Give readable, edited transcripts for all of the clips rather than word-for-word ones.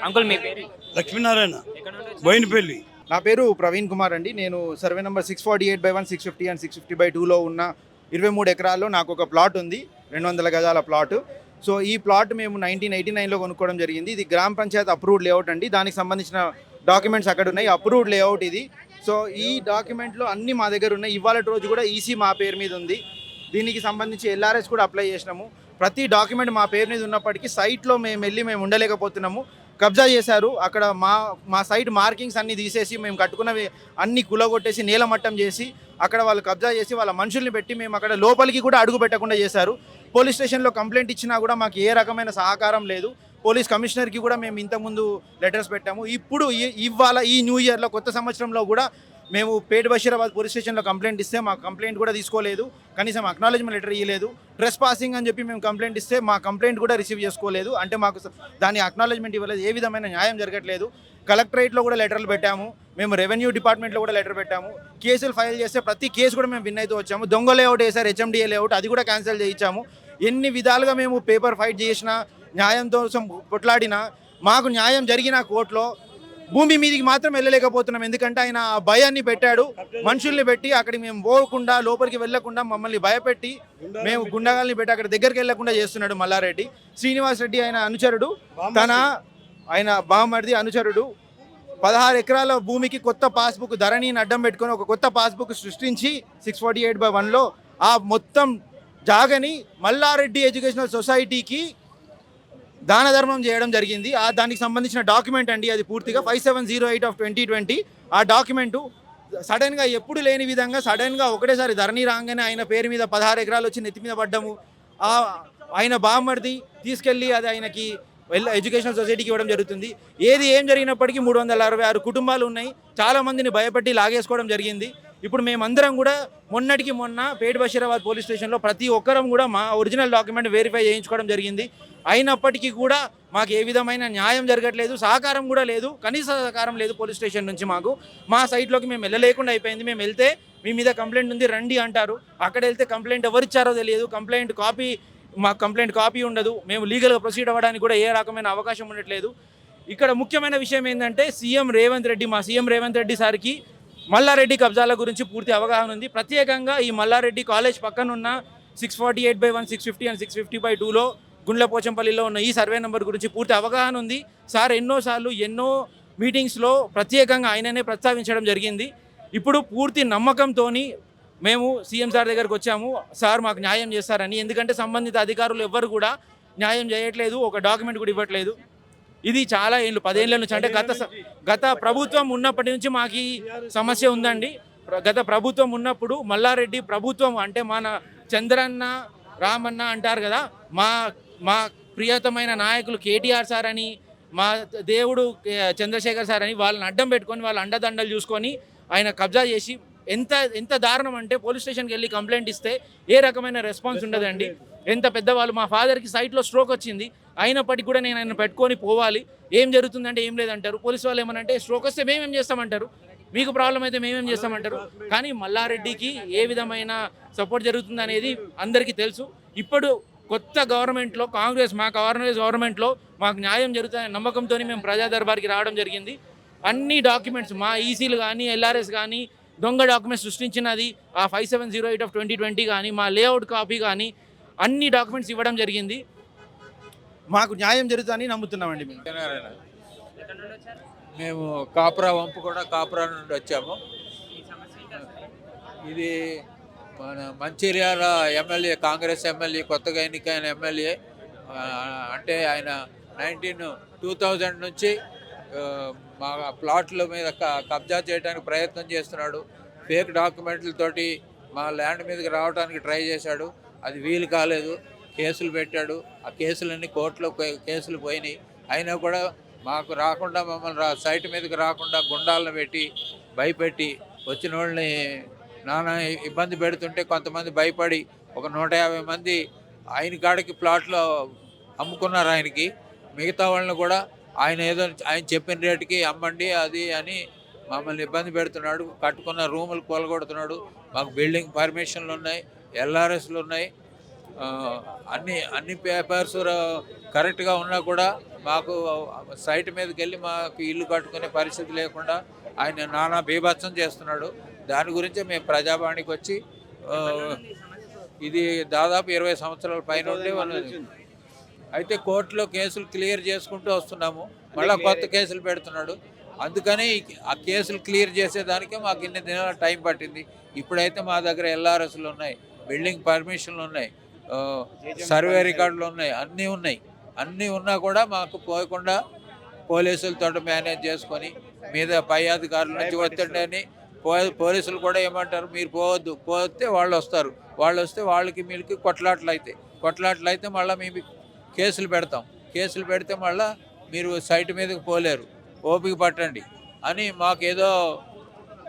Uncle మీ పేరు? లక్ష్మీనారాయణ ఎక్కడ నుండి వచ్చారు? బోయినపల్లి. నా పేరు ప్రవీణ్ కుమార్ అండి. నేను సర్వే నెంబర్ 648/1, 650 అండ్ 650/2లో ఉన్న 23 ఎకరాల్లో నాకు ఒక ప్లాట్ ఉంది, 200 గజాల ప్లాట్. సో ఈ ప్లాట్ మేము 1989లో కొనుక్కోవడం జరిగింది. ఇది గ్రామ పంచాయత్ అప్రూవ్డ్ లేఅవుట్ అండి. దానికి సంబంధించిన డాక్యుమెంట్స్ అక్కడ ఉన్నాయి. అప్రూవ్డ్ లేఅవుట్ ఇది. సో ఈ డాక్యుమెంట్లో అన్నీ మా దగ్గర ఉన్నాయి. ఇవాళ రోజు కూడా ఈసీ మా పేరు మీద ఉంది. దీనికి సంబంధించి ఎల్ఆర్ఎస్ కూడా అప్లై చేసినాము. ప్రతి డాక్యుమెంట్ మా పేరు మీద ఉన్నప్పటికీ సైట్లో మేము ఉండలేకపోతున్నాము. కబ్జా చేశారు. అక్కడ మా సైట్ మార్కింగ్స్ అన్నీ తీసేసి మేము కట్టుకున్నవి అన్నీ కులగొట్టేసి నేలమట్టం చేసి అక్కడ వాళ్ళు కబ్జా చేసి వాళ్ళ మనుషుల్ని పెట్టి మేము అక్కడ లోపలికి కూడా అడుగు పెట్టకుండా చేశారు. పోలీస్ స్టేషన్లో కంప్లైంట్ ఇచ్చినా కూడా మాకు ఏ రకమైన సహకారం లేదు. పోలీస్ కమిషనర్కి కూడా మేము ఇంతకుముందు లెటర్స్ పెట్టాము. ఇప్పుడు ఇవాళ ఈ న్యూ ఇయర్లో కొత్త సంవత్సరంలో కూడా మేము పేట్ బషీరాబాద్ పోలీస్ స్టేషన్లో కంప్లైంట్ ఇస్తే మా కంప్లైంట్ కూడా తీసుకోలేదు. కనీసం అక్నాలజ్మెంట్ లెటర్ ఇవ్వలేదు. ట్రెస్ పాసింగ్ అని చెప్పి మేము కంప్లైంట్ ఇస్తే మా కంప్లైంట్ కూడా రిసీవ్ చేసుకోలేదు. అంటే మాకు దాని అక్నాలజ్మెంట్ ఇవ్వలేదు. ఏ విధమైన న్యాయం జరగట్లేదు. కలెక్టరేట్లో కూడా లెటర్లు పెట్టాము. మేము రెవెన్యూ డిపార్ట్మెంట్లో కూడా లెటర్ పెట్టాము. కేసులు ఫైల్ చేస్తే ప్రతి కేసు కూడా మేము విన్ అయితే వచ్చాము. దొంగ లేఅవుట్ వేసారు, హెచ్ఎండిఏ లేఅవుట్, అది కూడా క్యాన్సిల్ చేయించాము. ఎన్ని విధాలుగా మేము పేపర్ ఫైట్ చేసినా న్యాయం కోసం కొట్లాడినా మాకు న్యాయం జరిగిన కోర్టులో భూమి మీదికి మాత్రం వెళ్ళలేకపోతున్నాం. ఎందుకంటే ఆయన ఆ భయాన్ని పెట్టాడు. మనుషుల్ని పెట్టి అక్కడికి మేము పోకుండా లోపలికి వెళ్ళకుండా మమ్మల్ని భయపెట్టి మేము గుండగాల్ని పెట్టి అక్కడ దగ్గరికి వెళ్ళకుండా చేస్తున్నాడు మల్లారెడ్డి. శ్రీనివాస్ రెడ్డి ఆయన అనుచరుడు, ఆయన బామ్మర్ది అనుచరుడు 16 ఎకరాల భూమికి కొత్త పాస్బుక్ ధరణిని అడ్డం పెట్టుకొని ఒక కొత్త పాస్బుక్ సృష్టించి 648/1లో ఆ మొత్తం జాగని మల్లారెడ్డి ఎడ్యుకేషనల్ సొసైటీకి దాన ధర్మం చేయడం జరిగింది. దానికి సంబంధించిన డాక్యుమెంట్ అండి అది పూర్తిగా 5708/2020. ఆ డాక్యుమెంటు సడన్గా ఎప్పుడు లేని విధంగా సడన్గా ఒకటేసారి ధరణి రాగానే ఆయన పేరు మీద 16 ఎకరాలు వచ్చి నెత్తి మీద పడ్డము. ఆయన బామ్మర్ది తీసుకెళ్ళి అది ఆయనకి ఎడ్యుకేషనల్ సొసైటీకి ఇవ్వడం జరుగుతుంది. ఏం జరిగినప్పటికీ 366 కుటుంబాలు ఉన్నాయి. చాలామందిని భయపెట్టి లాగేసుకోవడం జరిగింది. ఇప్పుడు మేమందరం కూడా మొన్నటికి మొన్న పేట్ బషీరాబాద్ పోలీస్ స్టేషన్లో ప్రతి ఒక్కరం కూడా మా ఒరిజినల్ డాక్యుమెంట్ వెరిఫై చేయించుకోవడం జరిగింది. అయినప్పటికీ కూడా మాకు ఏ విధమైన న్యాయం జరగట్లేదు. సహకారం కూడా లేదు, కనీస సహకారం లేదు పోలీస్ స్టేషన్ నుంచి. మా సైట్లోకి మేము వెళ్ళలేకుండా అయిపోయింది. మేము వెళ్తే మీ మీద కంప్లైంట్ ఉంది రండి అంటారు. అక్కడ వెళ్తే కంప్లైంట్ ఎవరిచ్చారో తెలియదు. మాకు కంప్లైంట్ కాపీ ఉండదు. మేము లీగల్గా ప్రొసీడ్ అవ్వడానికి కూడా ఏ రకమైన అవకాశం ఉండట్లేదు. ఇక్కడ ముఖ్యమైన విషయం ఏంటంటే మా సీఎం రేవంత్ రెడ్డి సార్కి మల్లారెడ్డి కబ్జాల గురించి పూర్తి అవగాహన ఉంది. ప్రత్యేకంగా ఈ మల్లారెడ్డి కాలేజ్ పక్కనున్న 648/1, 650 అండ్ 650/2లో గుండ్లపోచంపల్లిలో ఉన్న ఈ సర్వే నెంబర్ గురించి పూర్తి అవగాహన ఉంది. సార్ ఎన్నోసార్లు ఎన్నో మీటింగ్స్లో ప్రత్యేకంగా ఆయననే ప్రస్తావించడం జరిగింది. ఇప్పుడు పూర్తి నమ్మకంతో మేము సీఎం సార్ దగ్గరకు వచ్చాము. సార్ మాకు న్యాయం చేస్తారని. ఎందుకంటే సంబంధిత అధికారులు ఎవ్వరు కూడా న్యాయం చేయట్లేదు, ఒక డాక్యుమెంట్ కూడా ఇవ్వట్లేదు. ఇది చాలా ఏళ్ళు 10 ఏళ్ళ నుంచి, అంటే గత ప్రభుత్వం ఉన్నప్పటి నుంచి మాకు ఈ సమస్య ఉందండి. గత ప్రభుత్వం ఉన్నప్పుడు మల్లారెడ్డి ప్రభుత్వం అంటే మన చంద్రన్న రామన్న అంటారు కదా, మా ప్రియతమైన నాయకులు కేటీఆర్ సార్ అని, మా దేవుడు చంద్రశేఖర్ సార్ అని వాళ్ళని అడ్డం పెట్టుకొని వాళ్ళ అండదండలు చూసుకొని ఆయన కబ్జా చేసి ఎంత దారుణం అంటే పోలీస్ స్టేషన్కి వెళ్ళి కంప్లైంట్ ఇస్తే ఏ రకమైన రెస్పాన్స్ ఉండదండి. ఎంత పెద్దవాళ్ళు, మా ఫాదర్కి సైట్లో స్ట్రోక్ వచ్చింది, అయినప్పటికీ కూడా నేను ఆయన పెట్టుకొని పోవాలి. ఏం జరుగుతుందంటే ఏం లేదంటారు. పోలీసు వాళ్ళు ఏమనంటే స్ట్రోక్ వస్తే మేమేం చేస్తామంటారు, మీకు ప్రాబ్లం అయితే మేమేం చేస్తామంటారు. కానీ మల్లారెడ్డికి ఏ విధమైన సపోర్ట్ జరుగుతుంది అనేది అందరికీ తెలుసు. ఇప్పుడు కొత్త గవర్నమెంట్లో మా కాంగ్రెస్ గవర్నమెంట్లో మాకు న్యాయం జరుగుతుందనే నమ్మకంతో మేము ప్రజా దర్బార్కి రావడం జరిగింది. అన్ని డాక్యుమెంట్స్ మా ఈసీలు కానీ ఎల్ఆర్ఎస్ కానీ దొంగ డాక్యుమెంట్స్ సృష్టించినది ఆ 5708/2020 కానీ మా లేఅవుట్ కాపీ కానీ అన్ని డాక్యుమెంట్స్ ఇవ్వడం జరిగింది. మాకు న్యాయం జరుగుతుందని నమ్ముతున్నామండి. మేము కాపురా వంపు కూడా కాపురా నుండి వచ్చాము. ఇది మన మంచిర్యాల ఎమ్మెల్యే, కాంగ్రెస్ ఎమ్మెల్యే, కొత్తగా ఎన్నికైన ఎమ్మెల్యే. అంటే ఆయన 2000 నుంచి మా ప్లాట్ల మీద కబ్జా చేయడానికి ప్రయత్నం చేస్తున్నాడు. ఫేక్ డాక్యుమెంట్లతోటి మా ల్యాండ్ మీదకి రావడానికి ట్రై చేశాడు. అది వీలు కాలేదు. కేసులు పెట్టాడు. ఆ కేసులన్నీ కోర్టులో కేసులు పోయినాయి. అయినా కూడా మాకు రాకుండా మమ్మల్ని సైట్ మీదకి రాకుండా గుండాలను పెట్టి భయపెట్టి వచ్చిన వాళ్ళని నానా ఇబ్బంది పెడుతుంటే కొంతమంది భయపడి ఒక 150 మంది ఆయన కాడికి ప్లాట్లో అమ్ముకున్నారు ఆయనకి. మిగతా వాళ్ళని కూడా ఆయన చెప్పిన రేటుకి అమ్మండి అది అని మమ్మల్ని ఇబ్బంది పెడుతున్నాడు. కట్టుకున్న రూములు కూలగొడుతున్నాడు. మాకు బిల్డింగ్ పర్మిషన్లు ఉన్నాయి, ఎల్ఆర్ఎస్లు ఉన్నాయి. ఆ, అన్ని పేపర్స్ కరెక్ట్గా ఉన్నా కూడా మాకు సైట్ మీదకి వెళ్ళి మాకు ఇల్లు కట్టుకునే పరిస్థితి లేకుండా ఆయన నానా బీభత్సం చేస్తున్నాడు. దాని గురించే మేము ప్రజావాణికి వచ్చి ఆ, ఇది దాదాపు 20 సంవత్సరాల పైన ఉండి ఉన్నది. అయితే కోర్టులో కేసులు క్లియర్ చేసుకుంటూ వస్తున్నాము, మళ్ళీ కొత్త కేసులు పెడుతున్నాడు. అందుకని ఆ కేసులు క్లియర్ చేసేదానికే మాకు ఇన్ని దినాల టైం పట్టింది. ఇప్పుడైతే మా దగ్గర ఎల్ఆర్ఎస్లు ఉన్నాయి, బిల్డింగ్ పర్మిషన్లు ఉన్నాయి, ఆ, సర్వే రికార్డులు ఉన్నాయి, అన్నీ ఉన్నాయి. అన్నీ ఉన్నా కూడా మాకు పోయకుండా పోలీసులతో మేనేజ్ చేసుకొని మీద పై అధికారుల నుంచి ఒత్తిడి అని పోలీసులు కూడా ఏమంటారు, మీరు పోవద్దు, పోతే వాళ్ళు వస్తారు, వాళ్ళు వస్తే వాళ్ళకి మీకు కొట్లాట్లు అయితే మళ్ళీ మేము కేసులు పెడతాం, కేసులు పెడితే మళ్ళీ మీరు సైట్ మీదకి పోలేరు, ఓపిక పట్టండి అని మాకేదో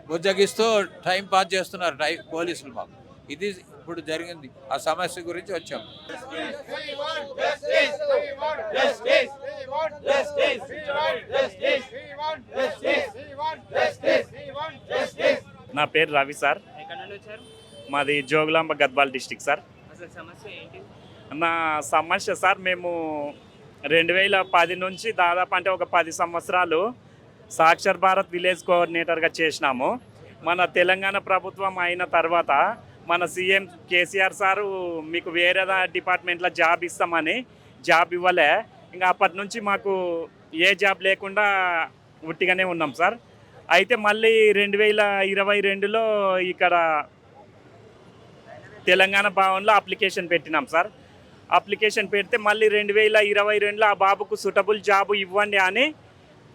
బుజ్జగిస్తూ టైం పాస్ చేస్తున్నారు పోలీసులు మాకు. ఇది ఇప్పుడు జరిగింది, ఆ సమస్య గురించి వచ్చాం. నా పేరు రవి సార్. ఎక్కడ నుండి వచ్చారు? మాది జోగులాంబ గద్వాల్ డిస్టిక్ సార్. అసలు సమస్య ఏంటి? నా సమస్య సార్, మేము 2010 నుంచి దాదాపు అంటే ఒక 10 సంవత్సరాలు సాక్షర్ భారత్ విలేజ్ కోఆర్డినేటర్గా చేసినాము. మన తెలంగాణ ప్రభుత్వం అయిన తర్వాత మన సీఎం కేసీఆర్ సారు మీకు వేరే డిపార్ట్మెంట్లో జాబ్ ఇస్తామని జాబ్ ఇవ్వలే. ఇంకా అప్పటి నుంచి మాకు ఏ జాబ్ లేకుండా ఉట్టిగానే ఉన్నాం సార్. అయితే మళ్ళీ 2022లో ఇక్కడ తెలంగాణ భవన్లో అప్లికేషన్ పెట్టినాం సార్. అప్లికేషన్ పెడితే మళ్ళీ 2022లో ఆ బాబుకు సూటబుల్ జాబు ఇవ్వండి అని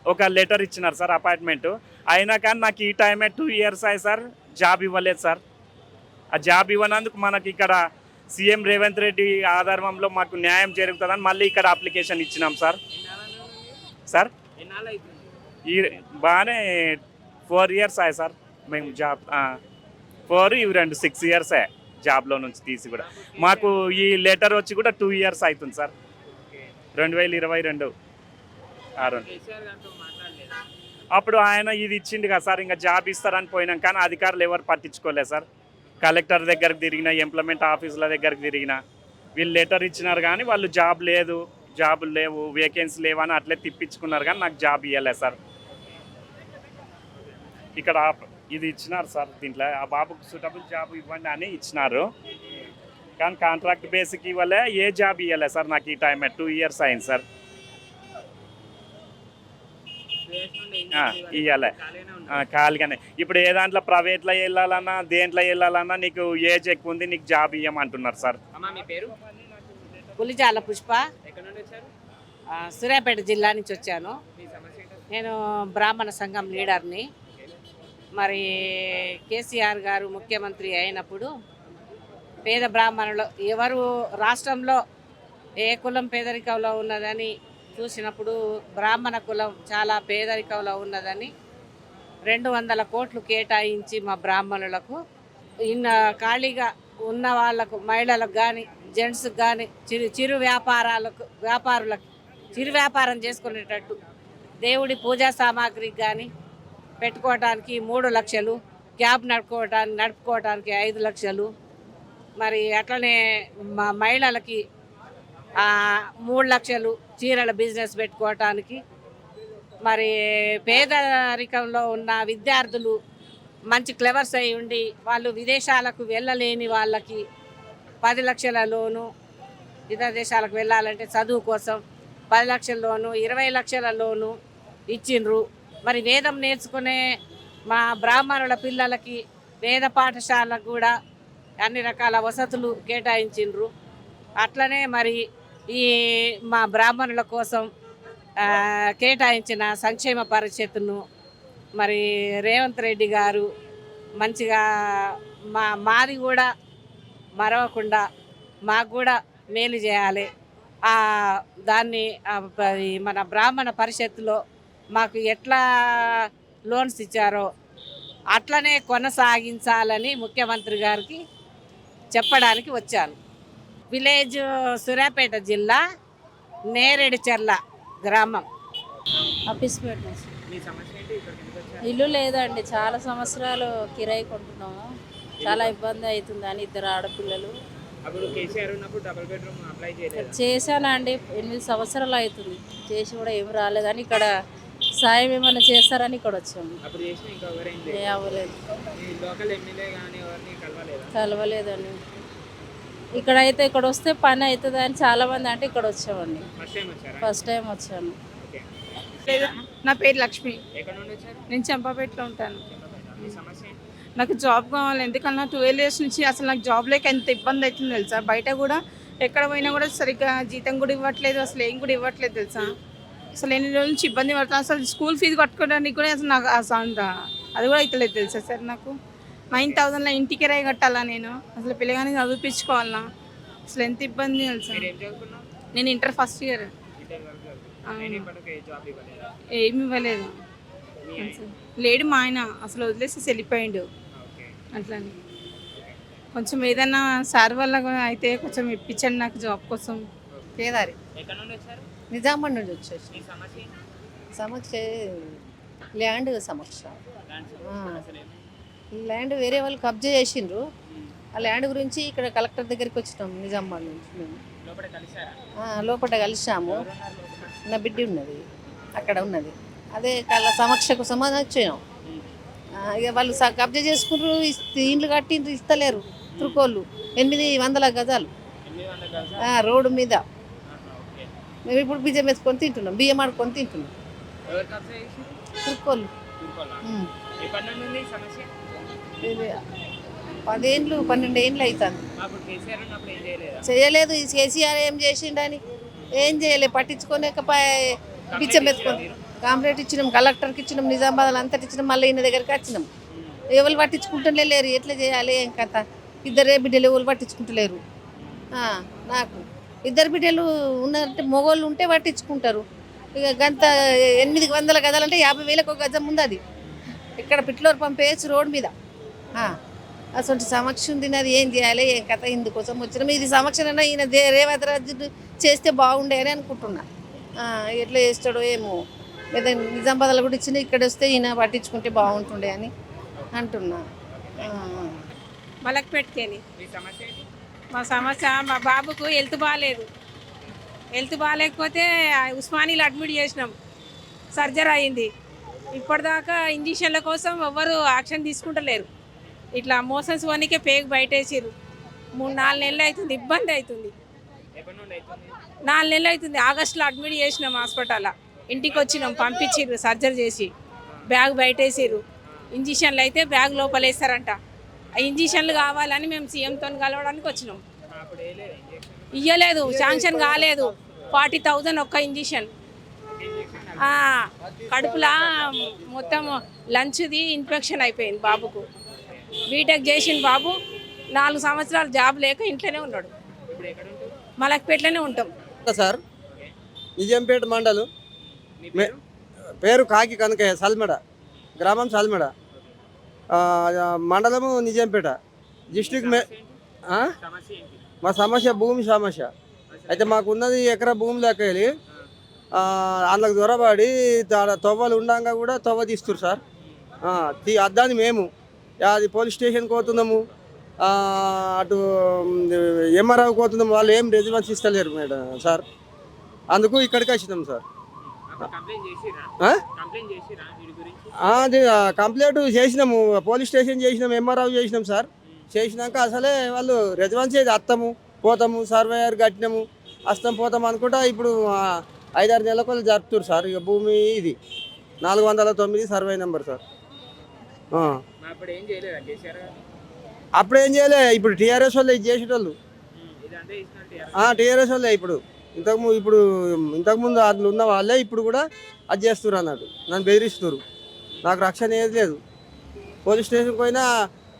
ఒక లెటర్ ఇచ్చినారు సార్, అపాయింట్మెంట్. అయినా కానీ నాకు ఈ టైమే 2 ఇయర్స్ అయ్యి సార్, జాబ్ ఇవ్వలేదు సార్. ఆ జాబ్ ఇవ్వనందుకు మనకి ఇక్కడ సీఎం రేవంత్ రెడ్డి ఆధారంలో మాకు న్యాయం జరుగుతుందని మళ్ళీ ఇక్కడ అప్లికేషన్ ఇచ్చినాం సార్. సార్ ఈ బాగానే 4 ఇయర్స్ అయ్యాయి సార్ మేము జాబ్. 4 ఇవి 2 6 ఇయర్స్ అయ్యాయి జాబ్లో నుంచి తీసి కూడా. మాకు ఈ లెటర్ వచ్చి కూడా 2 ఇయర్స్ అవుతుంది సార్, 2022 అప్పుడు ఆయన ఇది ఇచ్చింది కదా సార్, ఇంకా జాబ్ ఇస్తారని పోయినాం. కానీ అధికారులు ఎవరు పట్టించుకోలేదు సార్. కలెక్టర్ దగ్గరకు తిరిగిన, ఎంప్లాయ్మెంట్ ఆఫీసుల దగ్గరకు తిరిగిన, వీళ్ళు లెటర్ ఇచ్చినారు కానీ వాళ్ళు జాబులు లేవు, వేకెన్సీ లేవని అట్లే తిప్పించుకున్నారు కానీ నాకు జాబ్ ఇవ్వలేదు సార్. ఇక్కడ ఇది ఇచ్చినారు సార్, దీంట్లో ఆ బాబుకు సూటబుల్ జాబ్ ఇవ్వండి అని ఇచ్చినారు కానీ కాంట్రాక్ట్ బేసిక్ ఇవ్వలే, ఏ జాబ్ ఇవ్వలే సార్. నాకు ఈ టైం 2 ఇయర్స్ అయింది సార్. ఇవ్వలే, ఖాళీగానే. ఇప్పుడు ఏ దాంట్లో ప్రైవేట్లో వెళ్ళాలన్నా దేంట్లో వెళ్ళాలన్నా నీకు ఏజ్ ఎక్కువ ఉంది, నీకు జాబ్ ఇవ్వమంటున్నారు సార్. మీ పేరు? పులిజాల పుష్ప. ఎక్కడ నుండి వచ్చారు? సూర్యాపేట జిల్లా నుంచి వచ్చాను. మీ సమస్య ఏంటి? నేను బ్రాహ్మణ సంఘం లీడర్ని. మరి కేసీఆర్ గారు ముఖ్యమంత్రి అయినప్పుడు పేద బ్రాహ్మణులు ఎవరు రాష్ట్రంలో ఏ కులం పేదరికంలో ఉన్నదని చూసినప్పుడు బ్రాహ్మణ కులం చాలా పేదరికంలో ఉన్నదని 200 కోట్లు కేటాయించి మా బ్రాహ్మణులకు ఖాళీగా ఉన్న వాళ్ళకు, మహిళలకు కానీ జెంట్స్కి కానీ చిరు వ్యాపారులకు చిరు వ్యాపారం చేసుకునేటట్టు దేవుడి పూజా సామాగ్రికి కానీ పెట్టుకోవడానికి 3 లక్షలు, క్యాబ్ నడుపుకోవడానికి 5 లక్షలు, మరి అట్లనే మా మహిళలకి 3 లక్షలు చీరల బిజినెస్ పెట్టుకోవటానికి. మరి పేదరికంలో ఉన్న విద్యార్థులు మంచి క్లెవర్స్ అయి ఉండి వాళ్ళు విదేశాలకు వెళ్ళలేని వాళ్ళకి 10 లక్షల లోను, ఇతర దేశాలకు వెళ్ళాలంటే చదువు కోసం 10 లక్షల లోను, 20 లక్షల లోను ఇచ్చిండ్రు. మరి వేదం నేర్చుకునే మా బ్రాహ్మణుల పిల్లలకి వేద పాఠశాలకు కూడా అన్ని రకాల వసతులు కేటాయించిండ్రు. అట్లనే మరి ఈ మా బ్రాహ్మణుల కోసం కేటాయించిన సంక్షేమ పరిషత్తును మరి రేవంత్ రెడ్డి గారు మంచిగా మాది కూడా మరవకుండా మాకు కూడా మేలు చేయాలి. దాన్ని మన బ్రాహ్మణ పరిషత్తులో మాకు ఎట్లా లోన్స్ ఇచ్చారో అట్లనే కొనసాగించాలని ముఖ్యమంత్రి గారికి చెప్పడానికి వచ్చాను. విలేజ్ సూర్యాపేట జిల్లా నేరేడుచెర్ల గ్రామం. ఆఫీస్పేట నుంచి. మీ సమస్య ఏంటి? ఇక్కడికి ఎందుకు వచ్చారు? ఇల్లు లేదండి, చాలా సంవత్సరాలు కిరాయి కొంటున్నాము. చాలా ఇబ్బంది అవుతుంది అని 2 ఆడపిల్లలు అప్పుడు కేసీఆర్ ఉన్నప్పుడు డబుల్ బెడ్రూమ్ అప్లై చేయలేదు. చేశానండి, 8 సంవత్సరాలు అవుతుంది చేసి కూడా ఏం రాలేదని ఇక్కడ సాయం ఏమైనా చేస్తారని ఇక్కడ వచ్చాము. అప్పుడు చేసిన ఇంకా ఎవరేం ఏ లేదు. అవ్వలేదు, ఈ లోకల్ ఎమ్మెల్యే కానీ ఎవరిని కలవలేదా? కలవలేదండి. ఇక్కడైతే ఇక్కడ వస్తే పని అవుతుంది అని చాలా మంది అంటే ఇక్కడ వచ్చామండి. ఫస్ట్ టైం వచ్చారా? ఫస్ట్ టైం వచ్చాను. ఓకే. నా పేరు లక్ష్మి. ఎక్కడ నుండి వచ్చారు? నేను చంపాపేటలో ఉంటాను. మీ సమస్య ఏంటి? నాకు జాబ్ కావాలి. ఎందుకన్నా 12 ఇయర్స్ నుంచి అసలు నాకు జాబ్ లేక ఎంత ఇబ్బంది అవుతుంది తెలుసా. బయట కూడా ఎక్కడ పోయినా కూడా సరిగ్గా జీతం కూడా ఇవ్వట్లేదు, అసలు ఏం కూడా ఇవ్వట్లేదు తెలుసా. అసలు ఎన్ని రోజుల నుంచి ఇబ్బంది పడుతున్నాను. అసలు స్కూల్ ఫీజు కట్టుకోవడానికి కూడా అసలు నాకు అసలు అది కూడా అవుతలేదు తెలుసా సార్. నాకు 9,000లో ఇంటికి రాయి కట్టాలా నేను, అసలు పిల్లగాని చదివించుకోవాలన్నా, అసలు ఎంత ఇబ్బంది తెలుసా. మీరు ఏం చదువుకున్నారు? నేను ఇంటర్ ఫస్ట్ ఇయర్. ఇంటర్ వరకు చదువుకున్నారు. నేను ఇప్పటికే జాబ్ ఇవ్వలేదా? ఏమి ఇవ్వలేదు. మీ ఆయన? లేడు మా ఆయన, అసలు వదిలేసి వెళ్ళిపోయిండు. ఓకే. అట్లని కొంచెం ఏదన్నా సార్ వల్ల కూడా అయితే కొంచెం ఇప్పించండి నాకు జాబ్ కోసం. కేదారి ఎక్కడ నుండి వచ్చారు? నిజామాబాద్ నుండి వచ్చేసి మీ సమస్య ఏంటి? సమక్ష ల్యాండ్ సమక్ష ల్యాండ్ ఆ. అసలు ఏమి? ల్యాండ్ వేరే వాళ్ళు కబ్జా చేసిండ్రు. ఆ ల్యాండ్ గురించి ఇక్కడ కలెక్టర్ దగ్గరికి వచ్చినాం నిజామాబాద్ నుంచి మేము. లోపల కలిసారా? లోపల కలిసాము. ఎవరున్నారు లోపల? నా బిడ్డ ఉన్నది అక్కడ ఉన్నది. అదే కళ్ళ సమక్షకు సమాధానం వచ్చాం. ఇక వాళ్ళు కబ్జా చేసుకుంటారు, ఇండ్లు కట్టిండ్రు, ఇస్తలేరు. తురుకోళ్ళు 800 గజాలు 800 గజాలు. రోడ్డు మీద. ఓకే. మేము ఇప్పుడు బియ్యం వేసుకొని తింటున్నాం, బియ్యం ఆడుకొని తింటున్నాం. ఎవరు కబ్జా చేసిండ్రు? తురుకోళ్ళు తూర్పాలా? ఉమ్. ఎప్పటి నుండి ఉంది ఈ సమస్య? ఇది 10 ఏళ్ళు 12 ఏళ్ళు అవుతుంది. అప్పుడు కేసీఆర్ ఉన్నప్పుడు ఏం చేయలేదా? చేయలేదు. ఈ కేసీఆర్ ఏం చేసిండని ఏం చేయలేదు, పట్టించుకోలేకపోయే. బిచ్చం ఎత్తుకొని కాంప్లైంట్ ఇచ్చినాం, కలెక్టర్కి ఇచ్చినాం, నిజామాబాద్ అంతటి ఇచ్చినాం, మళ్ళీ ఈయన దగ్గరికి వచ్చినాం. ఎవరు పట్టించుకుంటూనే లేరు. ఎట్లా చేయాలి ఏం కథ. 2 బిడ్డలు ఎవరు పట్టించుకుంటలేరు. నాకు 2 బిడ్డలు ఉన్నారంటే మొగోళ్ళు ఉంటే పట్టించుకుంటారు. ఇక గంత 800 గజాలంటే 50,000 ఒక గజం ఉంది. అది ఇక్కడ పిట్లోరు పంపేయచ్చు రోడ్డు మీద. అసలు సమక్ష ఉంది, అది ఏం చేయాలి ఏం కథ. ఇందుకోసం వచ్చినాం. ఇది సమక్షనైనా ఈయన రేవంత్ రాజు చేస్తే బాగుండే అని అనుకుంటున్నా. ఎట్లా చేస్తాడో ఏమో. లేదా నిజామాబాద్లో కూడా ఇచ్చిన ఇక్కడ వస్తే ఈయన పట్టించుకుంటే బాగుంటుండే అని అంటున్నా. మలక్పేటకేని మీ సమస్య ఏంటి? మా సమస్య, మా బాబుకు హెల్త్ బాగాలేదు. హెల్త్ బాగాలేకపోతే ఉస్మానియాలో అడ్మిట్ చేసినాం. సర్జరీ అయింది. ఇప్పటిదాకా ఇంజక్షన్ల కోసం ఎవ్వరు యాక్షన్ తీసుకుంటలేరు. ఇట్లా మోషన్స్ వనికే పేగు బయటేసిర్రు. 3-4 నెలలు అవుతుంది, ఇబ్బంది అవుతుంది. ఎప్పటి నుండి అవుతుంది? 4 నెలలు అవుతుంది. ఆగస్టులో అడ్మిట్ చేసినాం హాస్పిటల్లో. ఇంటికి వచ్చినాం, పంపించిర్రు సర్జరీ చేసి. బ్యాగ్ బయటేసిర్రు. ఇంజక్షన్లు అయితే బ్యాగ్ లోపలేస్తారంట. ఆ ఇంజక్షన్లు కావాలని మేము సీఎంతో కలవడానికి వచ్చినాం. అప్పుడు వేయలేదా ఇంజక్షన్? ఇయ్యలేదు, శాంక్షన్ కాలేదు. 40,000 ఒక్క ఇంజక్షన్. కడుపులా మొత్తం లంచ్ది ఇన్ఫెక్షన్ అయిపోయింది బాబుకు. బీటెక్ చేసిన బాబు 4 సంవత్సరాలు జాబ్ లేక ఇంట్లోనే ఉన్నాడు. ఇప్పుడు ఎక్కడ ఉంటుంది? మలక్పేటలోనే ఉంటాం సార్. నిజాంపేట మండలం. మీ పేరు? పేరు కాకి కనకయ్య, సల్మెడ గ్రామం, సల్మెడ మండలము, నిజాంపేట డిస్ట్రిక్ట్. సమస్య ఏంటి? మా సమస్య భూమి సమస్య. అయితే మాకు ఉన్నది ఎకరా భూమి లెక్క వెళ్ళి అందులోకి దొరబడి తవ్వలు ఉండగా కూడా తవ్వ తీస్తారు సార్. అద్దాని మేము అది పోలీస్ స్టేషన్కి పోతున్నాము, అటు ఎంఆర్ఓకి పోతున్నాము. వాళ్ళు ఏం రెజిమెన్స్ ఇస్తలేరు మేడం సార్. అందుకు ఇక్కడికి వచ్చినాం సార్. కంప్లైంట్ చేసిరా? ఆ? కంప్లైంట్ చేసిరా వీడి గురించి? అది కంప్లైంట్ చేసినాము, పోలీస్ స్టేషన్ చేసినాము, ఎంఆర్ఓ చేసినాం సార్. చేసినాక అసలే వాళ్ళు రెజిమెన్స్ ఏది అత్తము పోతాము, సర్వేయర్ కట్టినాము, వస్తాం పోతాము అనుకుంటా. ఇప్పుడు 5-6 నెలల కొలు జరుపుతారు సార్. ఇక భూమి ఇది 409 సర్వే నెంబర్ సార్. అప్పుడు ఏం చేయలేదా కేసీఆర్ గారు? అప్పుడు ఏం చేయలే. ఇప్పుడు టీఆర్ఎస్ వాళ్ళు ఇది చేసేటోళ్ళు. ఇదంతా ఇచ్చినట్టు టీఆర్ఎస్ వాళ్ళే ఇప్పుడు. ఇంతకుముందు అందులో ఉన్న వాళ్ళే ఇప్పుడు కూడా అది చేస్తున్నారు అన్నట్టు. నన్ను బెదిరిస్తున్నారు. నాకు రక్షణ ఏది లేదు. పోలీస్ స్టేషన్కి పోయినా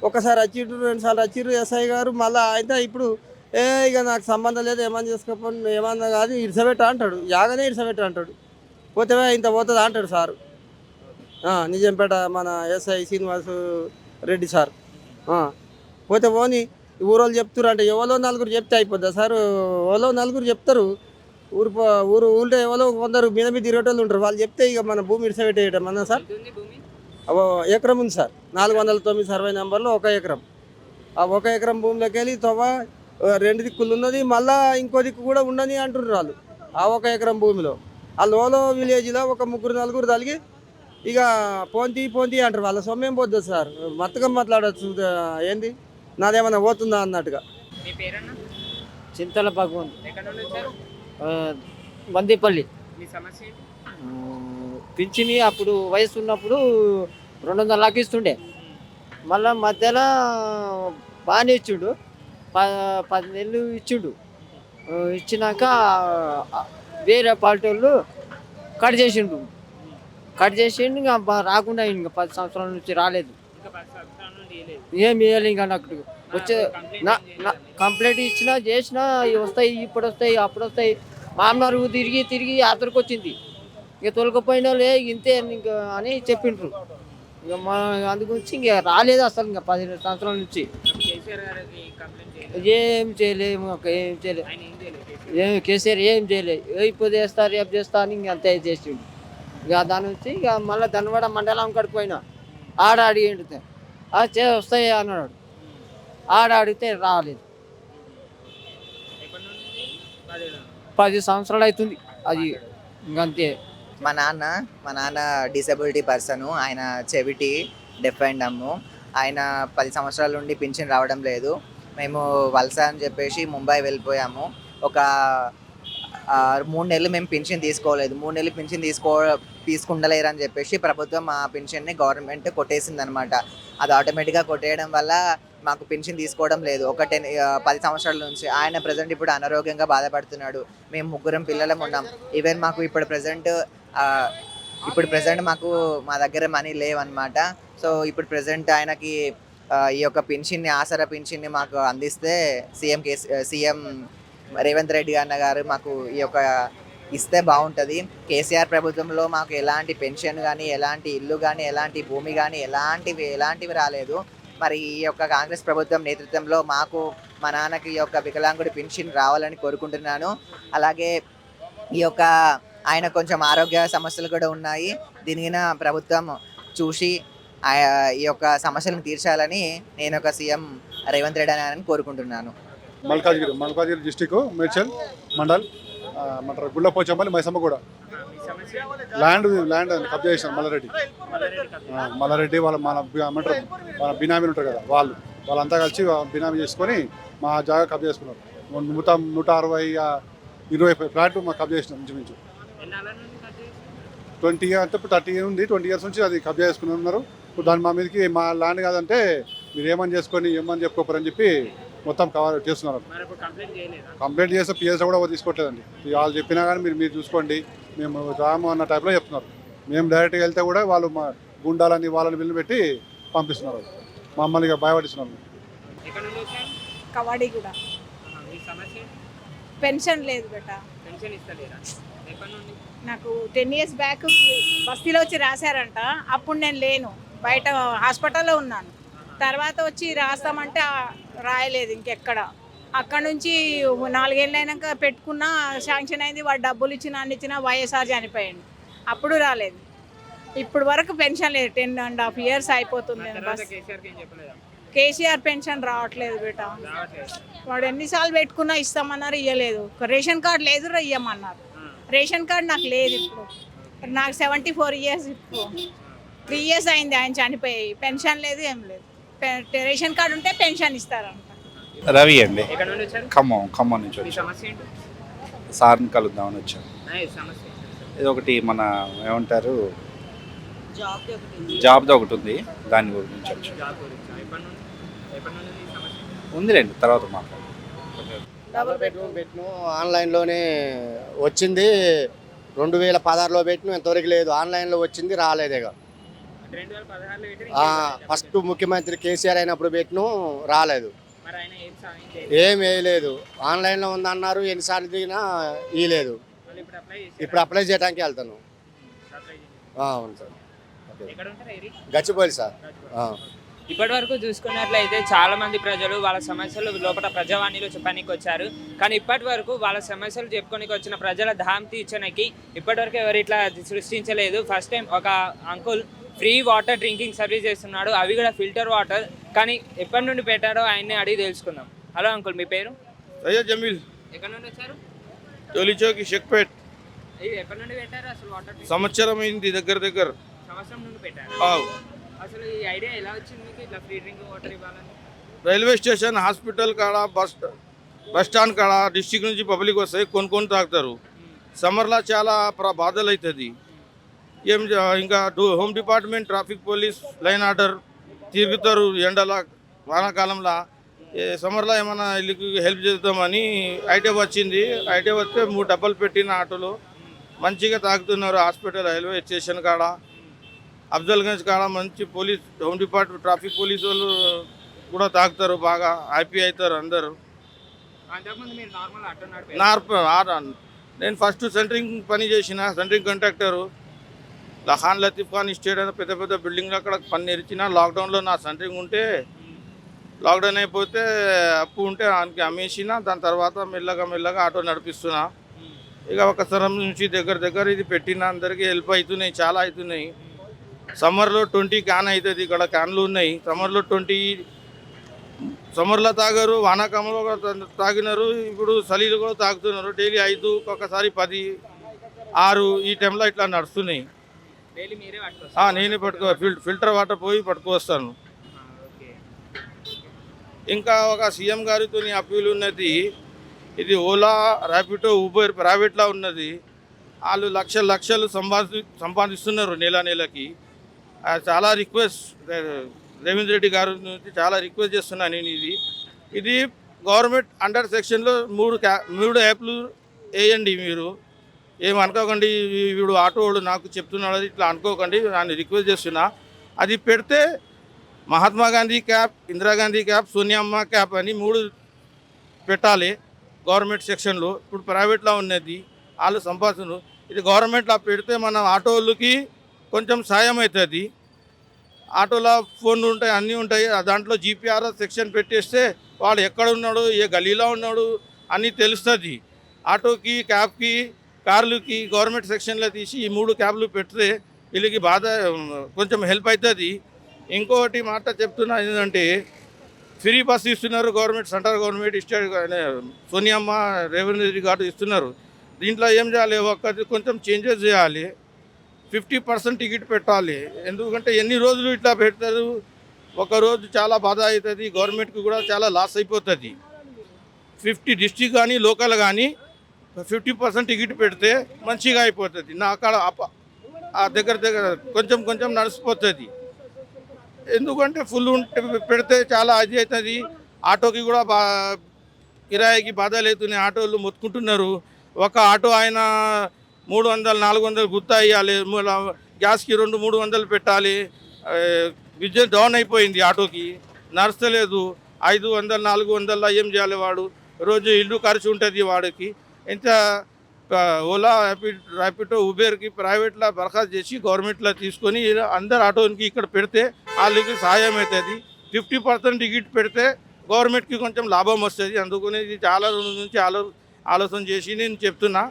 ఒకసారి వచ్చిర్రు, 2 సార్లు వచ్చిర్రు ఎస్ఐ గారు. మళ్ళీ అయితే ఇప్పుడు ఇక నాకు సంబంధం లేదు, ఏమన్నా చేసుకోకపోతే ఏమన్నా కాదు, ఇడిసబెట్ట అంటాడు. యాగనే ఇడిసబెట్ట అంటాడు. పోతే ఇంత పోతుంది అంటాడు సారు. నిజంపేట మన ఎస్ఐ శ్రీనివాసు రెడ్డి సార్. పోతే పోని ఊరోళ్ళు చెప్తారు అంటే ఎవరో 4 చెప్తే అయిపోద్దా సార్? ఎవరో 4 చెప్తారు. ఊళ్ళో ఎవరో 100 మీద తిరిగేటోళ్ళు ఉంటారు. వాళ్ళు చెప్తే ఇక మన భూమి ఇడిసబెట్టేయటం అన్నా సార్. భూమి ఎకరం ఉంది సార్. 409 సర్వే నెంబర్లో 1 ఎకరం. ఆ 1 ఎకరం భూమిలోకి వెళ్ళి తవ్వ రెండు దిక్కులు ఉన్నది, మళ్ళా ఇంకో దిక్కు కూడా ఉండని అంటున్నారు వాళ్ళు. ఆ 1 ఎకరం భూమిలో ఆ లోలో విలేజ్లో ఒక 3-4 తలిగి ఇక పోంతి అంటారు. వాళ్ళ సొమ్మేం పోతుంది సార్, మత్తకం మాట్లాడచ్చు. ఏంది నాదేమన్నా పోతుందా అన్నట్టుగా. మీ పేరన్నా? చింతల భగవాన్, ఎక్కడ నుండి వచ్చారు? బందిపల్లి. మీ సమస్య ఏంటి? పింఛని అప్పుడు వయసు ఉన్నప్పుడు 200 ఇస్తుండే, మళ్ళీ మధ్యలో బాగానే ఇచ్చిండు, 10 నెలలు ఇచ్చిండు. ఇచ్చినాక వేరే పార్టీ వాళ్ళు కట్ చేసిండు ఇంకా రాకుండా ఇంకా 10 సంవత్సరాల నుంచి రాలేదు, ఇంకా 10 సంవత్సరాల నుండి ఇవ్వలేదు. ఏమి ఇవ్వాలి ఇంకా. నాకు వచ్చే కంప్లైంట్ ఇచ్చినా చేసినా ఇవి వస్తాయి, ఇప్పుడు వస్తాయి, అప్పుడు వస్తాయి. మామూలు తిరిగి ఆతరికి వచ్చింది. ఇక తొలకపోయినా లే ఇంతే ఇంకా అని చెప్పిండ్రు. ఇక మా అందు గురించి ఇంక రాలేదు అసలు ఇంకా 15 సంవత్సరాల నుంచి. కేసీఆర్ గారికి కంప్లైంట్ చేయలేదు. ఏం చేయలేము, ఏం చేయలేదు. ఆయన ఏం చేయలేదు? కేసీఆర్ ఏం చేయలేదు. ఇప్పుడు చేస్తా రేపు చేస్తా అని ఇంక అంతే చేసిండు. ఇక దాని నుంచి ఇక మళ్ళీ ధనవాడ మండలం కాడికి పోయినా, ఆడ అడిగిండు వస్తాయి అన్నాడు. ఆడ అడిగితే రాలేదు. ఎప్పటి నుండి? 10 ఏళ్ళ? 10 సంవత్సరాలు అవుతుంది అది ఇంకంతే. మా నాన్న డిసబిలిటీ పర్సన్, ఆయన చెవిటి డెఫ్ అండ్ డమ్ము. ఆయన 10 సంవత్సరాల నుండి పింఛన్ రావడం లేదు. మేము వలస అని చెప్పేసి ముంబై వెళ్ళిపోయాము. ఒక 3 నెలలు మేము పింఛన్ తీసుకోలేదు. 3 నెలలు పింఛన్ తీసుకుండలేరు అని చెప్పేసి ప్రభుత్వం ఆ పింఛన్ని గవర్నమెంట్ కొట్టేసింది అనమాట. అది ఆటోమేటిక్గా కొట్టేయడం వల్ల మాకు పింఛన్ తీసుకోవడం లేదు ఒక 10 సంవత్సరాల నుంచి. ఆయన ప్రజెంట్ ఇప్పుడు అనారోగ్యంగా బాధపడుతున్నాడు. మేము 3 పిల్లలం ఉన్నాం. ఈవెన్ మాకు ఇప్పుడు ప్రజెంట్ మా దగ్గర మనీ లేవన్నమాట. సో ఇప్పుడు ప్రజెంట్ ఆయనకి ఈ యొక్క పింఛన్ని, ఆసరా పింఛన్ని మాకు అందిస్తే సీఎం రేవంత్ రెడ్డి అన్న గారు మాకు ఈ యొక్క ఇస్తే బాగుంటుంది. కేసీఆర్ ప్రభుత్వంలో మాకు ఎలాంటి పెన్షన్ కానీ, ఎలాంటి ఇల్లు కానీ, ఎలాంటి భూమి కానీ ఎలాంటివి రాలేదు. మరి ఈ యొక్క కాంగ్రెస్ ప్రభుత్వం నేతృత్వంలో మాకు, మా నాన్నకి ఈ యొక్క వికలాంగుడి పెన్షన్ రావాలని కోరుకుంటున్నాను. అలాగే ఈ యొక్క ఆయన కొంచెం ఆరోగ్య సమస్యలు కూడా ఉన్నాయి. దీనిన ప్రభుత్వం చూసి ఈ యొక్క సమస్యలను తీర్చాలని నేను ఒక సీఎం రేవంత్ రెడ్డి అని కోరుకుంటున్నాను. మల్కాజ్గిరి డిస్టిక్ మేడ్చల్ మండల్ గుళ్ళపోచంపల్లి మైసమ్మ కూడా ల్యాండ్ కబ్జా చేశారు మల్లారెడ్డి వాళ్ళ మన బినామీలు ఉంటారు కదా, వాళ్ళంతా కలిసి బినామీ చేసుకొని మా జాగా కబ్జా చేసుకున్నారు. 160-20 ఫ్లాట్ మాకు కబ్జా చేసినాం ఇంచుమించు. 20 అంటే ఇప్పుడు 30 ఉంది. 20 ఇయర్స్ నుంచి అది కబ్జా చేసుకుని ఉన్నారు. ఇప్పుడు దాని మా మీదకి మా ల్యాండ్ కాదంటే మీరు ఏమని చేసుకొని ఏమని చెప్పుకోపోరని చెప్పి మొత్తం కవర్ చేస్తున్నారు. కంప్లైంట్ చేస్తే పిఎస్ కూడా తీసుకోవట్లేదండి. వాళ్ళు చెప్పినా కానీ మీరు చూసుకోండి, మేము రాము అన్న టైప్లో చెప్తున్నారు. మేము డైరెక్ట్గా వెళ్తే కూడా వాళ్ళు మా గుండాలని వాళ్ళని బిల్లు పెట్టి పంపిస్తున్నారు, మమ్మల్ని భయపడిస్తున్నారు. కవాడి కూడా పెన్షన్ లేదు బేటా. నాకు 10 years బ్యాక్ బస్తీలో వచ్చి రాశారంట. అప్పుడు నేను లేను, బయట హాస్పిటల్లో ఉన్నాను. తర్వాత వచ్చి రాస్తామంటే రాయలేదు ఇంకెక్కడ. అక్కడ నుంచి 4 ఏళ్ళు అయినాక పెట్టుకున్నా, శాంక్షన్ అయింది. వాడు డబ్బులు అన్ని ఇచ్చినా వైఎస్ఆర్ చనిపోయాడు. అప్పుడు రాలేదు. ఇప్పుడు వరకు పెన్షన్ లేదు. 10.5 years అయిపోతుంది. కేసీఆర్ పెన్షన్ రావట్లేదు బేటా. వాడు ఎన్నిసార్లు పెట్టుకున్నా ఇస్తామన్నారు, ఇవ్వలేదు. రేషన్ కార్డు లేదు, ఇవ్వమన్నారు. రేషన్ కార్డు నాకు లేదు. ఇప్పుడు నాకు 74 years. ఇప్పుడు 3 years అయింది ఆయన చనిపోయి. పెన్షన్ లేదు, ఏం లేదు. రేషన్ కార్డు ఉంటే పెన్షన్ ఇస్తారంట. రవి అండి, ఖమ్మం నుంచి వచ్చాను. సార్ని కలుద్దామని వచ్చాను. ఇది ఒకటి మన ఏమంటారు జాబ్ది ఒకటి ఉంది, దాని గురించి వచ్చాను. ఉందిలేండి, తర్వాత మాట్లాడు. డబుల్ బెడ్రూమ్ పెట్టిన ఆన్లైన్లోనే వచ్చింది. 2016లో పెట్టిన, ఇంతవరకు లేదు. ఆన్లైన్లో వచ్చింది, రాలేదేగా. ఫస్ట్ ముఖ్యమంత్రి కేసీఆర్ అయినప్పుడు పెట్టిన, రాలేదు. ఏం వేయలేదు. ఆన్లైన్లో ఉందన్నారు, ఎన్నిసార్లు దిగినా ఇవ్వలేదు. ఇప్పుడు అప్లై చేయడానికి వెళ్తాను. అవును సార్, గచ్చిపోయి సార్. ఇప్పటి వరకు చూసుకున్నట్లయితే చాలా మంది ప్రజలు వాళ్ళ సమస్యలు లోపల ప్రజావాణిలో చెప్పడానికి వచ్చారు. కానీ ఇప్పటి వరకు వాళ్ళ సమస్యలు చెప్పుకోనికి వచ్చిన ప్రజల దాహం తీర్చడానికి ఇప్పటి వరకు ఎవరు ఇట్లా సృష్టించలేదు. ఫస్ట్ టైం ఒక uncle free water drinking service చేస్తున్నాడు, అవి కూడా ఫిల్టర్ వాటర్. కానీ ఎప్పటి నుండి పెట్టారో ఆయన్ని అడిగి తెలుసుకుందాం. హలో అంకుల్, మీ పేరు? సయ్యద్ జమీల్ ఎక్కడ నుండి వచ్చారు? టోలీచౌకి షెక్పేట్. ఇది ఎప్పటి నుండి పెట్టారు అసలు వాటర్ ట్యాంక్? సంవత్సరం అయింది దగ్గర. సంవత్సరం నుండి పెట్టారు. ఆవ్. అసలు ఈ ఐడియా ఎలా వచ్చింది మీకు ఇట్లా ఫ్రీ డ్రింకింగ్ వాటర్ ఇవ్వాలని? రైల్వే స్టేషన్, హాస్పిటల్ కాడ, బస్ స్టాండ్ కాడ డిస్టిక్ నుంచి పబ్లిక్ వస్తాయి, కొనుక్కొని తాగుతారు. సమ్మర్లో చాలా బాధలు అవుతుంది. ఇంకా home department, traffic police, line order తిరుగుతారు ఎండల వానాకాలంలో. సమ్మర్లో ఏమైనా వీళ్ళకి హెల్ప్ చేద్దామని ఐటీ వచ్చింది. ఐటీ వస్తే 3 డబ్బాలు పెట్టిన ఆటోలో మంచిగా తాగుతున్నారు. హాస్పిటల్, రైల్వే స్టేషన్ కాడ, అఫ్జల్గంజ్ కాడ మంచి police, home department, traffic police వాళ్ళు కూడా తాగుతారు. బాగా హ్యాపీ అవుతారు అందరు. అంతకుముందు మీరు నార్మల్ ఆటో నేను ఫస్ట్ సెంటరింగ్ పని చేసిన, centering contractor. Khan Latif Khan estate అని పెద్ద పెద్ద బిల్డింగ్లో అక్కడ పని నేర్చిన. లాక్డౌన్లో నా సెంటరింగ్ ఉంటే, లాక్డౌన్ అయిపోతే అప్పు ఉంటే ఆయనకి అమ్మేసిన. దాని తర్వాత మెల్లగా ఆటో నడిపిస్తున్నా. ఇక ఒక సరం నుంచి దగ్గర ఇది పెట్టిన. అందరికీ హెల్ప్ అవుతున్నాయి, చాలా అవుతున్నాయి. సమ్మర్లో 20 క్యాన్ అవుతుంది. ఇక్కడ క్యాన్లు ఉన్నాయి. సమ్మర్లో 20, సమ్మర్లో తాగారు, వానాకాలంలో తాగినారు. ఇప్పుడు చలిలో కూడా తాగుతున్నారు. డైలీ 5, ఒక్కొక్కసారి 10, 6 ఈ టైంలో ఇట్లా నడుస్తున్నాయి. నేనే ఫిల్టర్ వాటర్ పోయి పట్టుకొస్తాను. ఇంకా ఒక సీఎం గారితో అప్పీల్ ఉన్నది. ఇది ఓలా, ర్యాపిడో, ఊబర్ ప్రైవేట్లో ఉన్నది. వాళ్ళు లక్షలు సంపాదిస్తున్నారు నెలకి. చాలా రిక్వెస్ట్ రేవంత్ రెడ్డి గారి నుంచి చాలా రిక్వెస్ట్ చేస్తున్నాను నేను. ఇది గవర్నమెంట్ అండర్ సెక్షన్లో 3 యాప్లు వేయండి. మీరు ఏమనుకోకండి, వీడు ఆటో వాడు నాకు చెప్తున్నాడు ఇట్లా అనుకోకండి, నేను రిక్వెస్ట్ చేస్తున్నా. అది పెడితే మహాత్మా గాంధీ క్యాప్, ఇందిరాగాంధీ క్యాప్, సోనియమ్మ క్యాప్ అని 3 పెట్టాలి గవర్నమెంట్ సెక్షన్లో. ఇప్పుడు ప్రైవేట్లో ఉన్నది, వాళ్ళు సంపాదిస్తున్నారు. ఇది గవర్నమెంట్లో పెడితే మన ఆటో వాళ్ళకి కొంచెం సాయం అవుతుంది. ఆటోలో ఫోన్లు ఉంటాయి, అన్నీ ఉంటాయి. దాంట్లో జీపీఆర్ఎస్ సెక్షన్ పెట్టేస్తే వాడు ఎక్కడ ఉన్నాడు, ఏ గలీలో ఉన్నాడు అని తెలుస్తుంది. ఆటోకి, క్యాబ్కి, కార్లకి గవర్నమెంట్ సెక్షన్లో తీసి ఈ 3 క్యాబ్లు పెడితే వీళ్ళకి బాధ కొంచెం హెల్ప్ అవుతుంది. ఇంకొకటి మాట చెప్తున్నా ఏంటంటే, ఫ్రీ బస్ ఇస్తున్నారు గవర్నమెంట్, సెంట్రల్ గవర్నమెంట్, స్టేట్ సోనియమ్మ, రేవంత్ రెడ్డి గారు ఇస్తున్నారు. దీంట్లో ఏం చేయాలి, కొంచెం చేంజెస్ చేయాలి. 50% టికెట్ పెట్టాలి. ఎందుకంటే ఎన్ని రోజులు ఇట్లా పెడతారు, ఒకరోజు చాలా బాధ అవుతుంది. గవర్నమెంట్కి కూడా చాలా లాస్ అయిపోతుంది. 50 డిస్ట్రిక్ట్ కానీ లోకల్ కానీ 50% టికెట్ పెడితే మంచిగా అయిపోతుంది. నా అక్కడ ఆ దగ్గర కొంచెం నడిచిపోతుంది. ఎందుకంటే ఫుల్ పెడితే చాలా అది అవుతుంది. ఆటోకి కూడా కిరాయికి బాధలు అవుతున్నాయి. ఆటోలు మొత్తుకుంటున్నారు. ఒక ఆటో ఆయన 300-400 గుత్తా ఇవ్వాలి. గ్యాస్కి 200-300 పెట్టాలి. బిజినెస్ డౌన్ అయిపోయింది. ఆటోకి నడుస్తలేదు. 500-400 ఏం చేయాలి వాడు? రోజు ఇల్లు ఖర్చు ఉంటుంది వాడికి. ఇంత ఓలా, ర్యాపిడో, ఉబేర్కి ప్రైవేట్లో బర్ఖాస్తు చేసి గవర్నమెంట్లో తీసుకొని అందరు ఆటోకి ఇక్కడ పెడితే వాళ్ళకి సహాయం అవుతుంది. 50% టికెట్ పెడితే గవర్నమెంట్కి కొంచెం లాభం వస్తుంది. అందుకని ఇది చాలా రోజుల నుంచి ఆలోచన చేసి నేను చెప్తున్నా.